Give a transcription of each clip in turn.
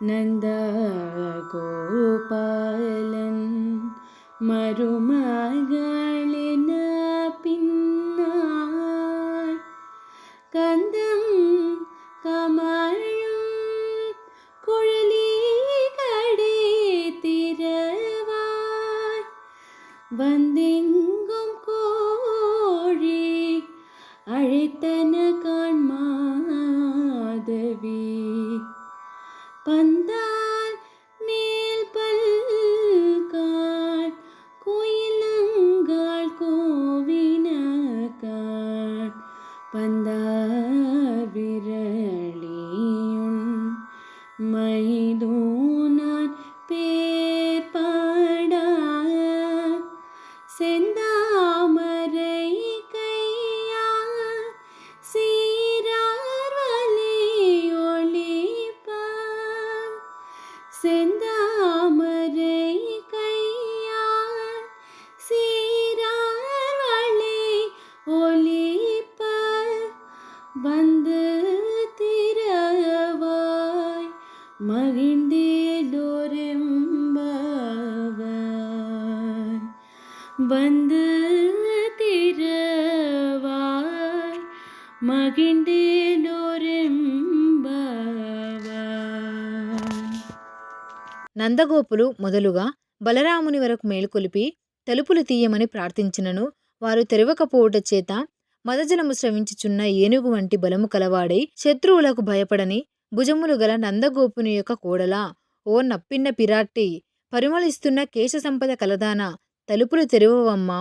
നന്ദഗോപാലൻ മരുമകളിന പിന്നാൾ കന്തം കമഴും കുഴലികളെ തിരവാய் வந்தெங்கும் கோழி அழைத்தன காண்மாதவி பந்தால் மேல் பல்காள் கோயிலங்காள் கோவினகாள் பந்தார் விரளியுன் மைதூனான் பேர் பாடா செந்தாமரை கையா சீரார் வலி ஒளிப்பா செந்தாமரை கையா சீரார் வலி ஒளிப்ப வந்து திரவாய் மகிழ்ந்தேலோரெம்பவாய் வந்து திரவாய் మగిండేలోరెంబవాయ్. నందగోపులు మొదలుగా బలరాముని వరకు మేలుకొలిపి తలుపులు తీయమని ప్రార్థించినను వారు తెరవకపోవుట చేత మదజలము స్రవించుచున్న ఏనుగు వంటి బలము కలవాడై శత్రువులకు భయపడని భుజములు గల నందగోపుని యొక్క కోడలా, ఓ నప్పిన్న పిరాట్టి, పరిమళిస్తున్న కేశ సంపద కలదానా, తలుపులు తెరువవమ్మా,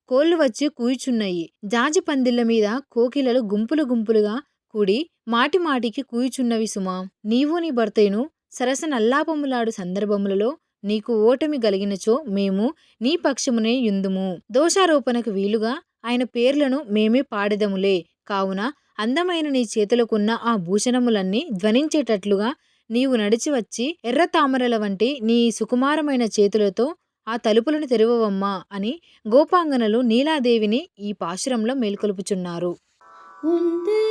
కోళ్లు వచ్చి కూయుచున్నయి. జాజి పందిళ్ల మీద కోకిలలు గుంపులు గుంపులుగా కూడి మాటి మాటికి కూయుచున్నవి సుమా. నీవు నీ భర్తయును సరస నల్లాపములాడు సందర్భములలో నీకు ఓటమి గలిగినచో మేము నీ పక్షమునే యుందుము. దోషారోపణకు వీలుగా ఆయన పేర్లను మేమే పాడెదములే. కావున అందమైన నీ చేతులకున్న ఆ భూషణములన్నీ ధ్వనించేటట్లుగా నీవు నడిచి వచ్చి ఎర్ర తామరల వంటి నీ సుకుమారమైన చేతులతో ఆ తలుపులను తెరువవమ్మా అని గోపాంగనలు నీలాదేవిని ఈ పాశురంలో మేల్కొలుపుచున్నారు. உந்து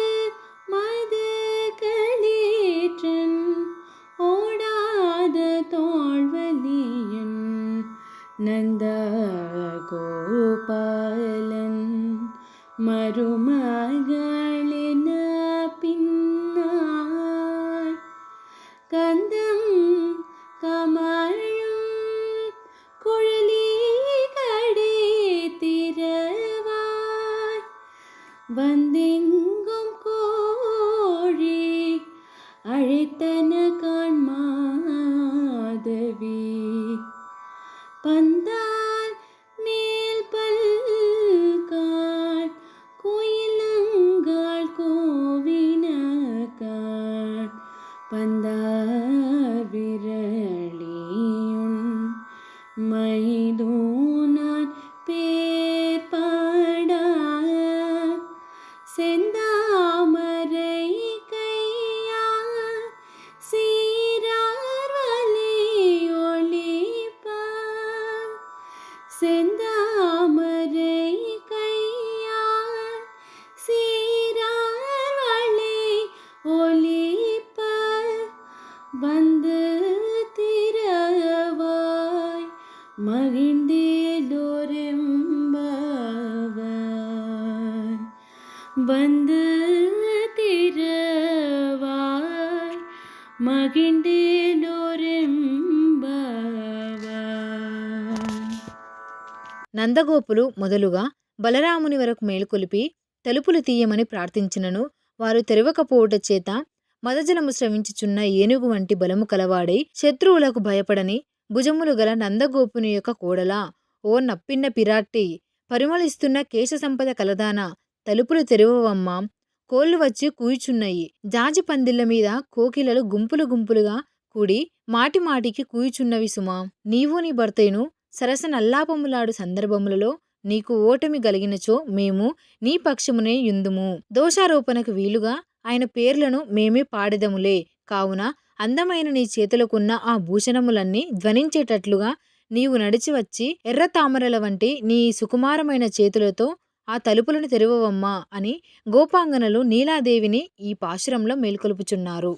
மதகளிற்றன் ஓடாத தோள்வலியன் நந்தகோபாலன் மருமகளின பின்னாள் கந்தம் கமழும் குழலிகளே திரவாய் வந்தெங்கும் கோழி அழைத்தன காண்மாதவி பந்தால் மேல் பல்காள் கோயிலங்காள் கோவினகாள் பந்தார் விரளியுன் மைதூனான் பேர் பாடா செந்தாமரை கையா சீரார் வலி ஒளிப்பா செந்தாமரை கையா சீரார் வலி ஒளிப்ப வந்து திரவாய் மகிழ்ந்தேலோரெம்பவாய் வந்து திரவாய் மகிழ்ந்தேலோరెంబవాయ్. నందగోపులు మొదలుగా బలరాముని వరకు మేలుకొలిపి తలుపులు తీయమని ప్రార్థించినను వారు తెరవకపోవుట చేత మదజలము స్రవించుచున్న ఏనుగు వంటి బలము కలవాడై శత్రువులకు భయపడని భుజములు గల నందగోపుని యొక్క కోడలా, ఓ నప్పిన్న పిరాట్టి, పరిమళిస్తున్న కేశ సంపద కలదానా, తలుపులు తెరువవమ్మా, కోళ్లు వచ్చి కూయుచున్నయి. జాజి పందిళ్ల మీద కోకిలలు గుంపులు గుంపులుగా కూడి మాటి మాటికి కూయుచున్నవి సుమా. నీవు నీ భర్తయును సరస నల్లాపములాడు సందర్భములలో నీకు ఓటమి గలిగినచో మేము నీ పక్షమునే యుందుము. దోషారోపణకు వీలుగా ఆయన పేర్లను మేమే పాడెదములే. కావున అందమైన నీ చేతులకున్న ఆ భూషణములన్నీ ధ్వనించేటట్లుగా నీవు నడిచి వచ్చి ఎర్ర తామరల వంటి నీ సుకుమారమైన చేతులతో ఆ తలుపులను తెరువవమ్మా అని గోపాంగనలు నీలాదేవిని ఈ పాశురంలో మేల్కొలుపుచున్నారు.